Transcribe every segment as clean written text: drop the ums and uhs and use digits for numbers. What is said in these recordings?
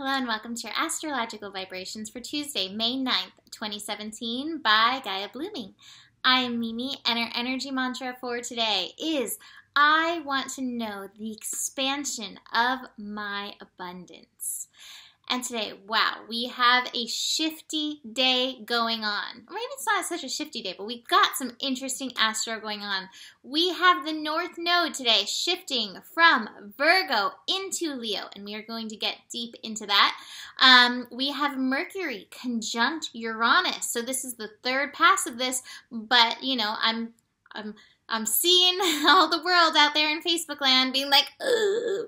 Hello and welcome to your astrological vibrations for Tuesday, May 9th, 2017 by Gaia Blooming. I am Mimi and our energy mantra for today is I want to know the expansion of my abundance. And today, wow, we have a shifty day going on. Or maybe it's not such a shifty day, but we've got some interesting astro going on. We have the North Node today shifting from Virgo into Leo, and we are going to get deep into that. We have Mercury Conjunct Uranus. So this is the third pass of this, but you know, I'm seeing all the world out there in Facebook land being like,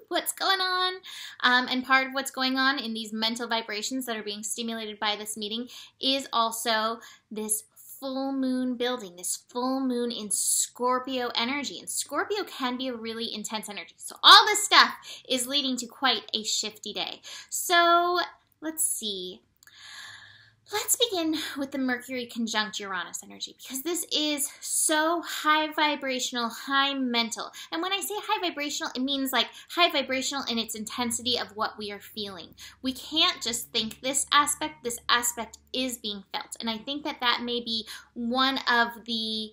what's going on? And part of what's going on in these mental vibrations that are being stimulated by this meeting is also this full moon building, this full moon in Scorpio energy. And Scorpio can be a really intense energy. So all this stuff is leading to quite a shifty day. So let's see. Let's begin with the Mercury Conjunct Uranus energy because this is so high vibrational, high mental. And when I say high vibrational, it means like high vibrational in its intensity of what we are feeling. We can't just think this aspect is being felt. And I think that that may be one of the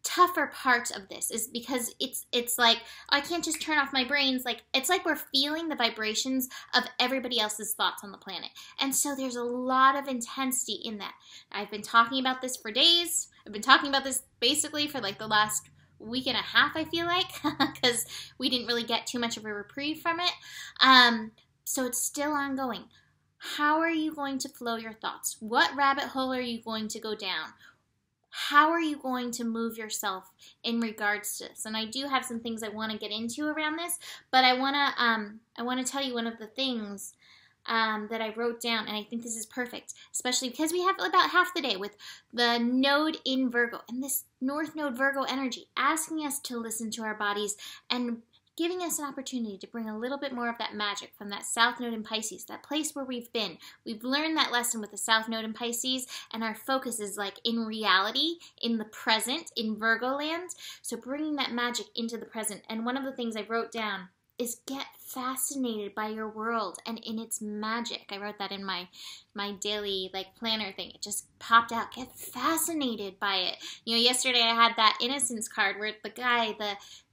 tougher parts of this is because it's like I can't just turn off my brains. Like it's like we're feeling the vibrations of everybody else's thoughts on the planet, and so there's a lot of intensity in that. I've been talking about this for days. I've been talking about this basically for like the last week and a half, I feel like, because we didn't really get too much of a reprieve from it. So it's still ongoing. How are you going to flow your thoughts? What rabbit hole are you going to go down? How are you going to move yourself in regards to this? And I do have some things I want to get into around this, but I want to tell you one of the things that I wrote down, and I think this is perfect, especially because we have about half the day with the node in Virgo and this North Node Virgo energy asking us to listen to our bodies and giving us an opportunity to bring a little bit more of that magic from that South Node in Pisces, that place where we've been. We've learned that lesson with the South Node in Pisces, and our focus is like in reality, in the present, in Virgo land. So bringing that magic into the present. And one of the things I wrote down is get fascinated by your world and in its magic. I wrote that in my daily like planner thing. It just popped out. Get fascinated by it. You know, yesterday I had that innocence card where the guy,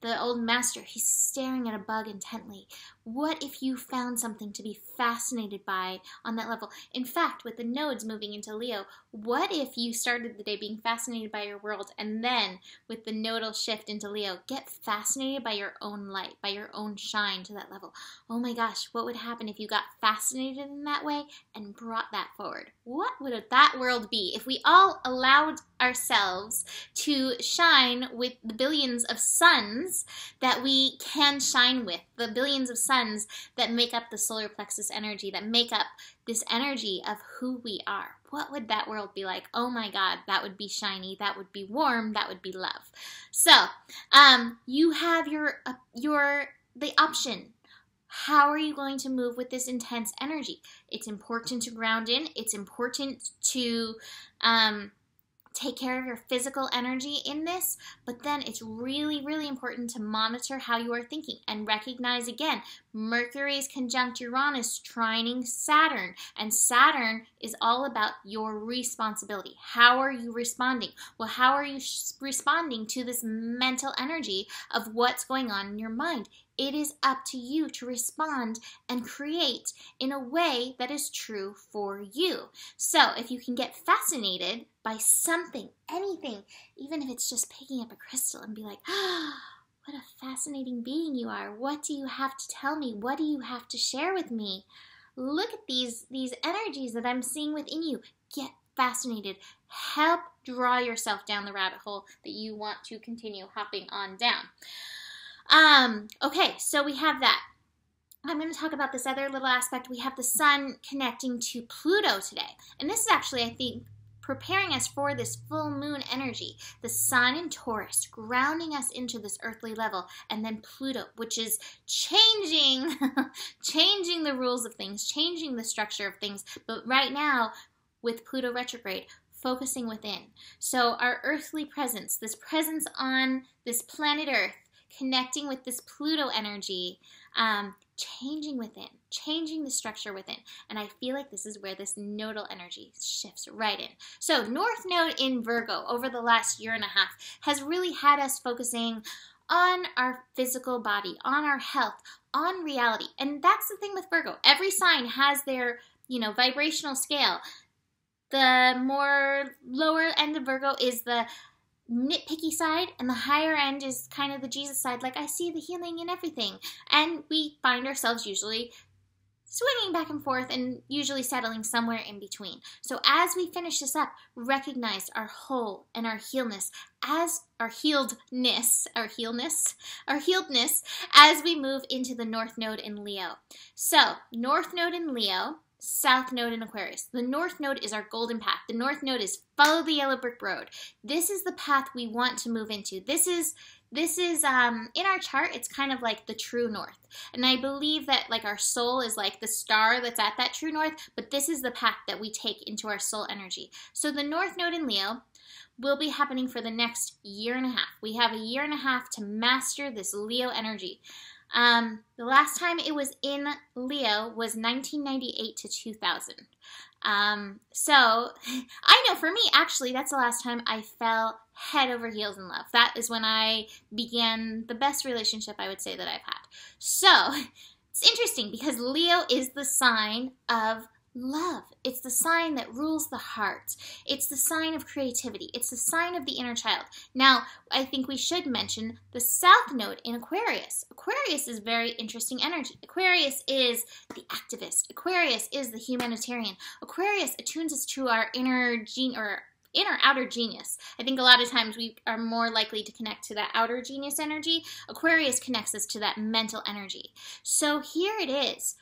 the old master, he's staring at a bug intently. What if you found something to be fascinated by on that level? In fact, with the nodes moving into Leo, what if you started the day being fascinated by your world, and then with the nodal shift into Leo, get fascinated by your own light, by your own shine to that level? Oh my gosh, what would happen if you got fascinated in that way and brought that forward? What would that world be if we all allowed ourselves to shine with the billions of suns that we can shine with, the billions of suns that make up the solar plexus energy, that make up this energy of who we are? What would that world be like? Oh my God, that would be shiny, that would be warm, that would be love. So, you have the option. How are you going to move with this intense energy? It's important to ground in. It's important to take care of your physical energy in this, but then it's really, really important to monitor how you are thinking and recognize again, Mercury is conjunct Uranus trining Saturn, and Saturn is all about your responsibility. How are you responding? Well, how are you responding to this mental energy of what's going on in your mind? It is up to you to respond and create in a way that is true for you. So if you can get fascinated by something, anything, even if it's just picking up a crystal and be like, what a fascinating being you are. What do you have to tell me? What do you have to share with me? Look at these energies that I'm seeing within you. Get fascinated. Help draw yourself down the rabbit hole that you want to continue hopping on down. Okay, so we have that. I'm going to talk about this other little aspect. We have the sun connecting to Pluto today. And this is actually, I think, preparing us for this full moon energy. The sun in Taurus, grounding us into this earthly level. And then Pluto, which is changing, changing the rules of things, changing the structure of things. But right now, with Pluto retrograde, focusing within. So our earthly presence, this presence on this planet Earth, connecting with this Pluto energy, changing within, changing the structure within. And I feel like this is where this nodal energy shifts right in. So North Node in Virgo over the last year and a half has really had us focusing on our physical body, on our health, on reality. And that's the thing with Virgo. Every sign has their, vibrational scale. The more lower end of Virgo is the nitpicky side, and the higher end is kind of the Jesus side, like I see the healing in everything. And we find ourselves usually swinging back and forth and usually settling somewhere in between. So as we finish this up, recognize our whole and our healness as our healedness as we move into the North Node in Leo. So North Node in Leo, South Node in Aquarius. The North Node is our golden path. The North Node is follow the yellow brick road. This is the path we want to move into. This is in our chart, it's kind of like the true north. And I believe that like our soul is like the star that's at that true north, but this is the path that we take into our soul energy. So the North Node in Leo will be happening for the next year and a half. We have a year and a half to master this Leo energy. The last time it was in Leo was 1998 to 2000. So I know for me, actually, that's the last time I fell head over heels in love. That is when I began the best relationship I would say that I've had. So it's interesting because Leo is the sign of love. It's the sign that rules the heart. It's the sign of creativity. It's the sign of the inner child. Now, I think we should mention the South Node in Aquarius. Aquarius is very interesting energy. Aquarius is the activist. Aquarius is the humanitarian. Aquarius attunes us to our inner outer genius. I think a lot of times we are more likely to connect to that outer genius energy. Aquarius connects us to that mental energy. So here it is.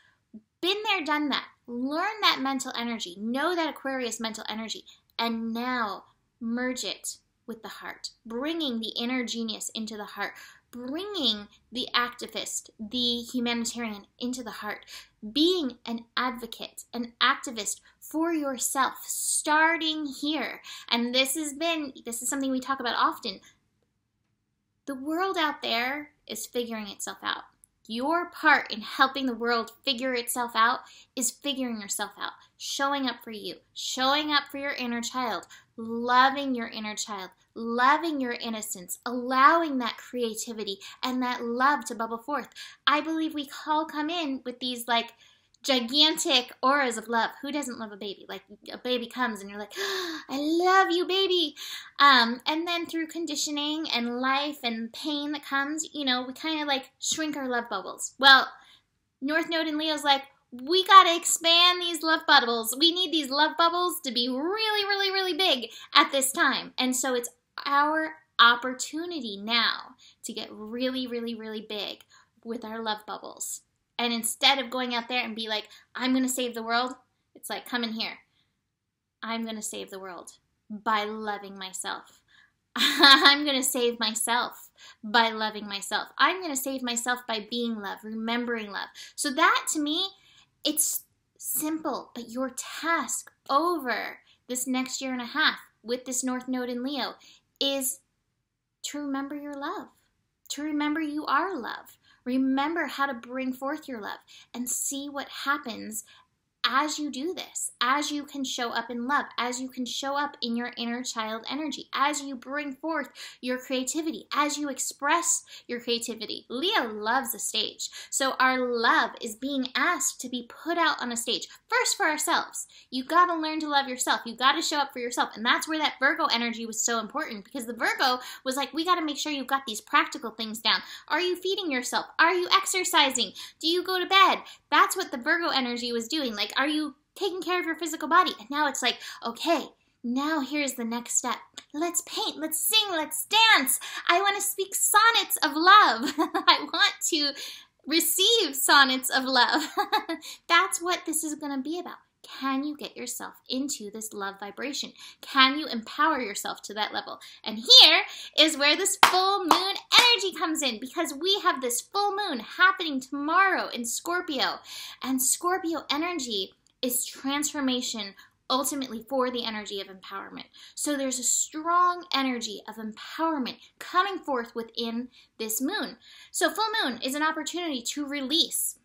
Been there, done that. Learn that mental energy. Know that Aquarius mental energy. And now merge it with the heart. Bringing the inner genius into the heart. Bringing the activist, the humanitarian into the heart. Being an advocate, an activist for yourself. Starting here. And this is something we talk about often. The world out there is figuring itself out. Your part in helping the world figure itself out is figuring yourself out, showing up for you, showing up for your inner child, loving your inner child, loving your innocence, allowing that creativity and that love to bubble forth. I believe we all come in with these like gigantic auras of love. Who doesn't love a baby? Like a baby comes and you're like, oh, I love you, baby. And then through conditioning and life and pain that comes, we kind of like shrink our love bubbles. Well, North Node in Leo's like, we got to expand these love bubbles. We need these love bubbles to be really, really, really big at this time. And so it's our opportunity now to get really, really, really big with our love bubbles. And instead of going out there and be like, I'm going to save the world, it's like, come in here. I'm going to save the world by loving myself. I'm going to save myself by loving myself. I'm going to save myself by being love, remembering love. So that, to me, it's simple. But your task over this next year and a half with this North Node in Leo is to remember your love, to remember you are love. Remember how to bring forth your love and see what happens as you do this, as you can show up in love, as you can show up in your inner child energy, as you bring forth your creativity, as you express your creativity. Leo loves a stage. So our love is being asked to be put out on a stage. First for ourselves. You got to learn to love yourself. You got to show up for yourself. And that's where that Virgo energy was so important, because the Virgo was like, we got to make sure you've got these practical things down. Are you feeding yourself? Are you exercising? Do you go to bed? That's what the Virgo energy was doing. Like, are you taking care of your physical body? And now it's like, okay, now here's the next step. Let's paint, let's sing, let's dance. I want to speak sonnets of love. I want to receive sonnets of love. That's what this is going to be about. Can you get yourself into this love vibration? Can you empower yourself to that level? And here is where this full moon energy comes in, because we have this full moon happening tomorrow in Scorpio. And Scorpio energy is transformation ultimately for the energy of empowerment. So there's a strong energy of empowerment coming forth within this moon. So full moon is an opportunity to release,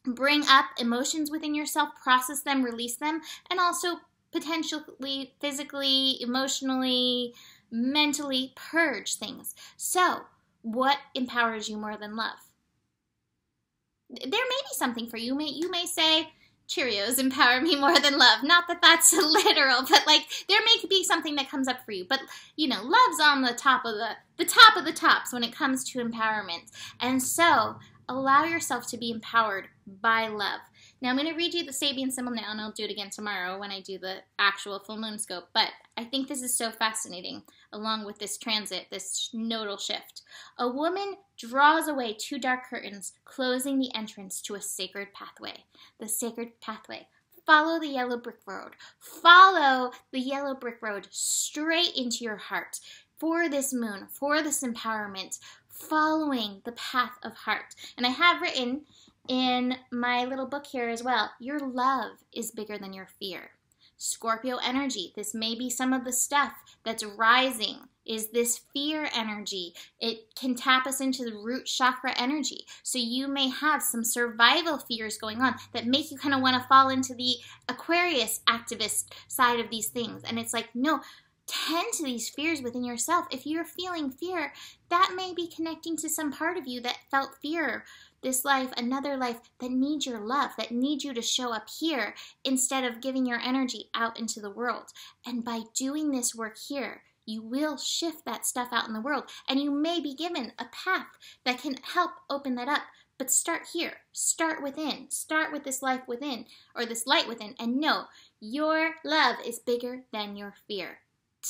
bring up emotions within yourself, process them, release them, and also potentially physically, emotionally, mentally purge things. So what empowers you more than love? There may be something for you. You may say, Cheerios empower me more than love. Not that that's literal, but like there may be something that comes up for you. But you know, love's on the top of the top of the tops when it comes to empowerment. And so allow yourself to be empowered by love. Now I'm going to read you the Sabian symbol now, and I'll do it again tomorrow when I do the actual full moon scope. But I think this is so fascinating along with this transit, this nodal shift. A woman draws away two dark curtains, closing the entrance to a sacred pathway. The sacred pathway. Follow the yellow brick road. Follow the yellow brick road straight into your heart for this moon, for this empowerment, following the path of heart. And I have written in my little book here as well, your love is bigger than your fear. Scorpio energy, this may be some of the stuff that's rising, is this fear energy. It can tap us into the root chakra energy. So you may have some survival fears going on that make you kind of want to fall into the Aquarius activist side of these things. And it's like, no, tend to these fears within yourself. If you're feeling fear, that may be connecting to some part of you that felt fear this life, another life that needs your love, that needs you to show up here instead of giving your energy out into the world. And by doing this work here, you will shift that stuff out in the world, and you may be given a path that can help open that up. But start here. Start within. Start with this life within, or this light within, and know your love is bigger than your fear.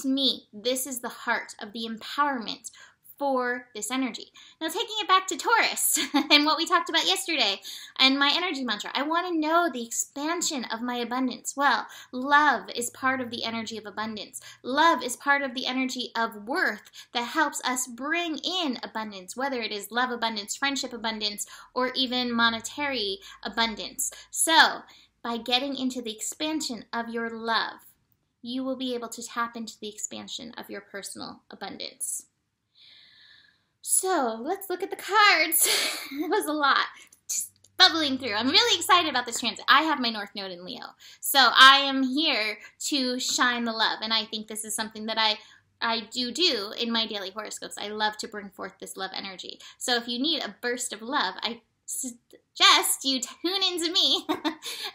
To me, this is the heart of the empowerment for this energy. Now, taking it back to Taurus and what we talked about yesterday and my energy mantra, I want to know the expansion of my abundance. Well, love is part of the energy of abundance. Love is part of the energy of worth that helps us bring in abundance, whether it is love abundance, friendship abundance, or even monetary abundance. So, by getting into the expansion of your love, you will be able to tap into the expansion of your personal abundance. So let's look at the cards. It was a lot, just bubbling through. I'm really excited about this transit. I have my North Node in Leo, so I am here to shine the love, and I think this is something that I do in my daily horoscopes. I love to bring forth this love energy. So if you need a burst of love, I suggest you tune into me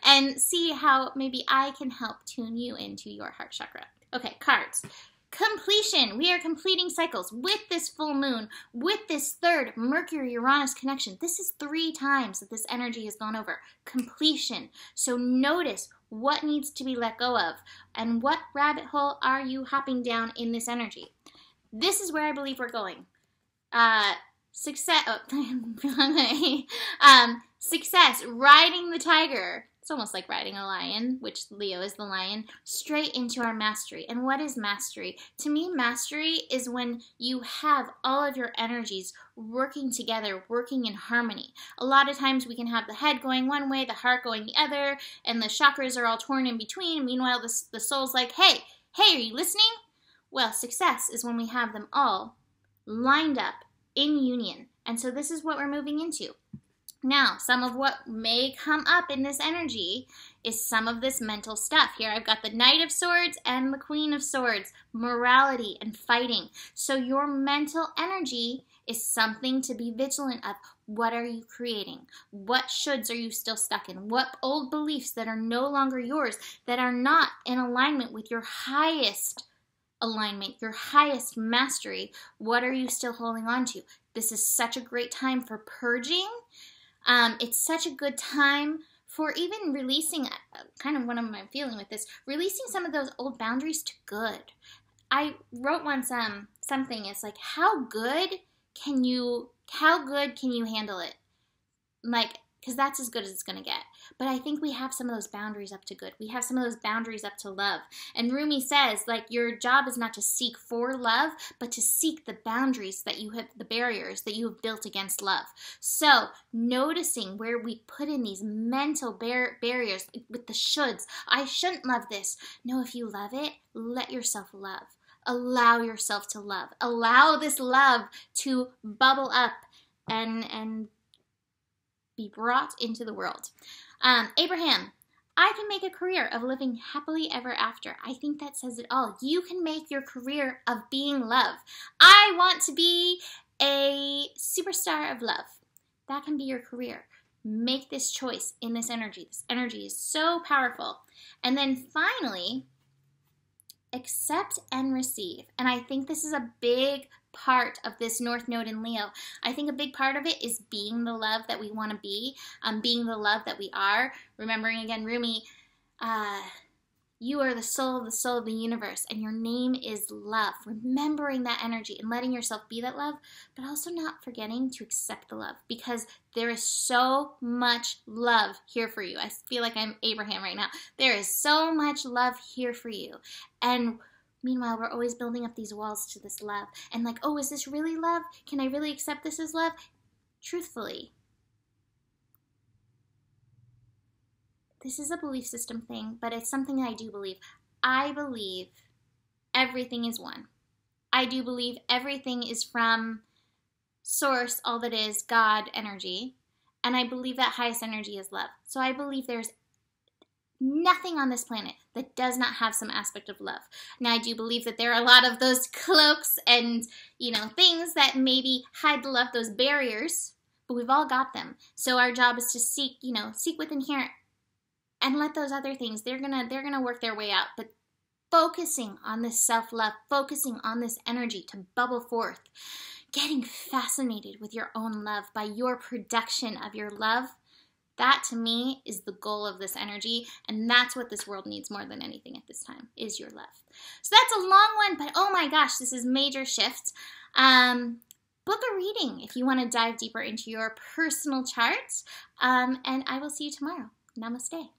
and see how maybe I can help tune you into your heart chakra. Okay, cards. Completion. We are completing cycles with this full moon, with this third Mercury-Uranus connection. This is 3 times that this energy has gone over. Completion. So notice what needs to be let go of and what rabbit hole are you hopping down in this energy. This is where I believe we're going. Success. Success. Riding the tiger. It's almost like riding a lion, which Leo is the lion, straight into our mastery. And what is mastery? To me, mastery is when you have all of your energies working together, working in harmony. A lot of times we can have the head going one way, the heart going the other, and the chakras are all torn in between. Meanwhile, the soul's like, hey, are you listening? Well, success is when we have them all lined up in union. And so this is what we're moving into. Now, some of what may come up in this energy is some of this mental stuff. Here I've got the Knight of Swords and the Queen of Swords, morality and fighting. So your mental energy is something to be vigilant of. What are you creating? What shoulds are you still stuck in? What old beliefs that are no longer yours, that are not in alignment with your highest alignment, your highest mastery, what are you still holding on to? This is such a great time for purging. It's such a good time for even releasing, kind of what am I feeling with this, releasing some of those old boundaries to good. I wrote once something, it's like, how good can you handle it? Like, because that's as good as it's going to get. But I think we have some of those boundaries up to good. We have some of those boundaries up to love. And Rumi says, like, your job is not to seek for love, but to seek the boundaries that you have, the barriers that you have built against love. So noticing where we put in these mental barriers with the shoulds. I shouldn't love this. No, if you love it, let yourself love. Allow yourself to love. Allow this love to bubble up and be brought into the world. Abraham, I can make a career of living happily ever after. I think that says it all. You can make your career of being love. I want to be a superstar of love. That can be your career. Make this choice in this energy. This energy is so powerful. And then finally, accept and receive. And I think this is a big part of this North Node in Leo. I think a big part of it is being the love that we want to be, being the love that we are. Remembering again, Rumi, you are the soul of the universe, and your name is love. Remembering that energy and letting yourself be that love, but also not forgetting to accept the love, because there is so much love here for you. I feel like I'm Abraham right now. There is so much love here for you. And meanwhile, we're always building up these walls to this love. And like, oh, is this really love? Can I really accept this as love? Truthfully, this is a belief system thing, but it's something I do believe. I believe everything is one. I do believe everything is from source, all that is, God energy. And I believe that highest energy is love. So I believe there's nothing on this planet that does not have some aspect of love. Now, I do believe that there are a lot of those cloaks and, things that maybe hide the love, those barriers, but we've all got them. So our job is to seek within here and let those other things, they're gonna work their way out. But focusing on this self-love, focusing on this energy to bubble forth, getting fascinated with your own love by your production of your love, that, to me, is the goal of this energy, and that's what this world needs more than anything at this time, is your love. So that's a long one, but oh my gosh, this is major shift. Book a reading if you want to dive deeper into your personal charts, and I will see you tomorrow. Namaste.